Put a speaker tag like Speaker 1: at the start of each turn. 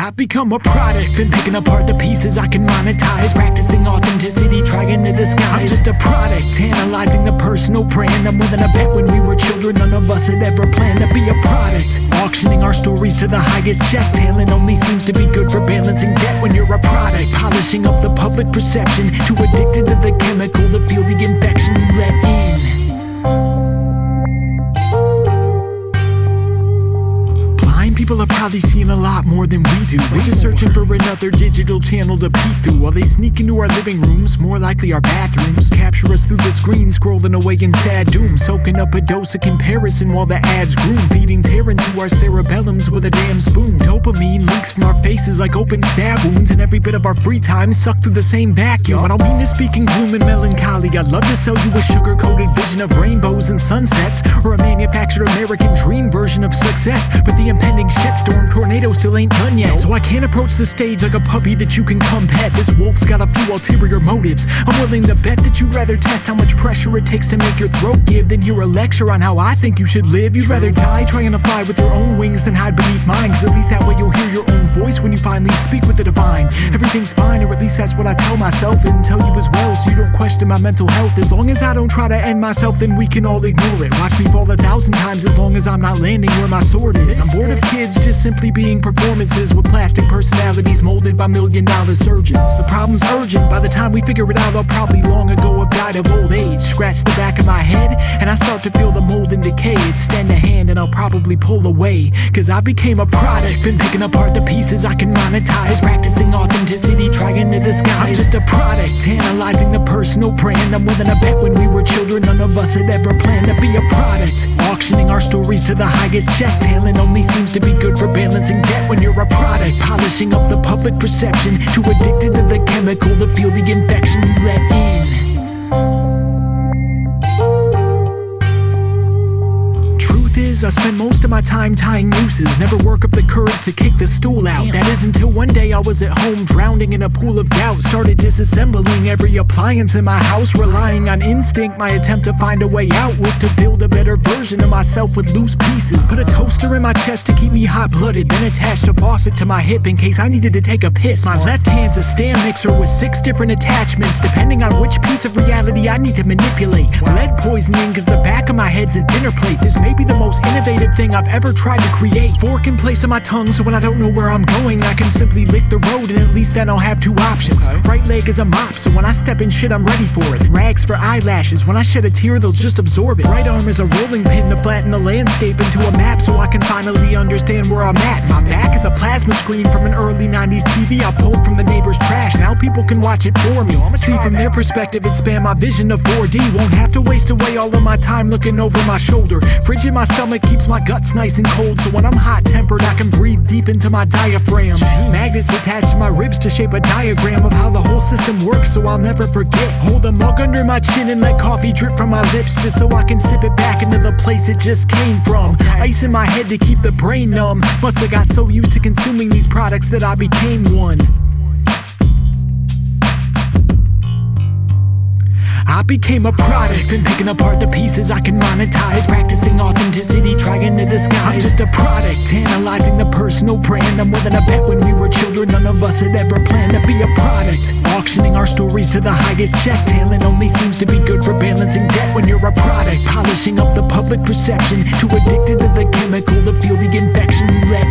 Speaker 1: I've become a product and picking apart the pieces I can monetize, practicing authenticity, trying to disguise. I'm just a product, analyzing the personal brand. I'm willing to bet when we were children, none of us had ever planned to be a product. Auctioning our stories to the highest check. Talent only seems to be good for balancing debt when you're a product. Polishing up the public perception, too addicted to the chemical to feel the infection you let in. People are probably seeing a lot more than we do. We're just searching for another digital channel to peek through, while they sneak into our living rooms, more likely our bathrooms. Capture us through the screen, scrolling away in sad doom, soaking up a dose of comparison while the ads groom, feeding terror into our cerebellums with a damn spoon. Dopamine leaks from our faces like open stab wounds, and every bit of our free time sucked through the same vacuum. I don't mean to speak in gloom and melancholy. I'd love to sell you a sugar-coated vision of rainbows and sunsets, or a manufactured American dream version of success, but the impending shitstorm tornado still ain't done yet. So I can't approach the stage like a puppy that you can come pet. This wolf's got a few ulterior motives. I'm willing to bet that you'd rather test how much pressure it takes to make your throat give than hear a lecture on how I think you should live. You'd rather die trying to fly with your own wings than hide beneath mine, cause at least that way you'll hear your own voice when you finally speak with the divine. Everything's fine, or at least that's what I tell myself and tell you as well, so you don't question my mental health. As long as I don't try to end myself, then we can all ignore it. Watch me fall 1,000 times as long as I'm not landing where my sword is. I'm bored of kids just simply being performances with plastic personalities molded by $1,000,000 surgeons. The problem's urgent. By the time we figure it out, I'll probably long ago have died of old age. Scratch the back of my head and I start to feel the mold and decay. Extend a hand and I'll probably pull away, cause I became a product and picking apart the pieces I can monetize, practicing authenticity, trying to disguise. I'm just a product, analyzing the personal brand. I'm willing to bet when we were children, none of us had ever planned to be a product. Auctioning our stories to the highest check. Talent only seems to be good for balancing debt when you're a product. Polishing up the public perception, too addicted to the chemical to feel the infection you let in. I spend most of my time tying nooses, never work up the courage to kick the stool out. That is until one day I was at home drowning in a pool of doubt, started disassembling every appliance in my house, relying on instinct. My attempt to find a way out was to build a better version of myself with loose pieces. Put a toaster in my chest to keep me hot-blooded, then attached a faucet to my hip in case I needed to take a piss. My left hand's a stand mixer with 6 different attachments, depending on which piece of reality I need to manipulate. Lead poisoning cause the back of my head's a dinner plate. This may be the most innovative thing I've ever tried to create. Fork in place of my tongue, so when I don't know where I'm going, I can simply lick the road, and at least then I'll have 2 options. Right leg is a mop, so when I step in shit, I'm ready for it. Rags for eyelashes, when I shed a tear, they'll just absorb it. Right arm is a rolling pin to flatten the landscape into a map, so I can finally understand where I'm at. My back is a plasma screen from an early 90s TV I pulled from the neighbor's trash. Now people can watch it for me. See, from their perspective, it spanned my vision of 4D. Won't have to waste away all of my time looking over my shoulder. Fridge in my stomach keeps my guts nice and cold, so when I'm hot-tempered I can breathe deep into my diaphragm. Magnets attached to my ribs to shape a diagram of how the whole system works, so I'll never forget. Hold a mug under my chin and let coffee drip from my lips, just so I can sip it back into the place it just came from. Ice in my head to keep the brain numb. Must have got so used to consuming these products that I became one. I became a product and picking apart the pieces I can monetize, practicing authenticity, trying to disguise. I'm just a product, analyzing the personal brand. I'm willing to bet when we were children, none of us had ever planned to be a product. Auctioning our stories to the highest check. Talent only seems to be good for balancing debt when you're a product. Polishing up the public perception, too addicted to the chemical to feel the infection you let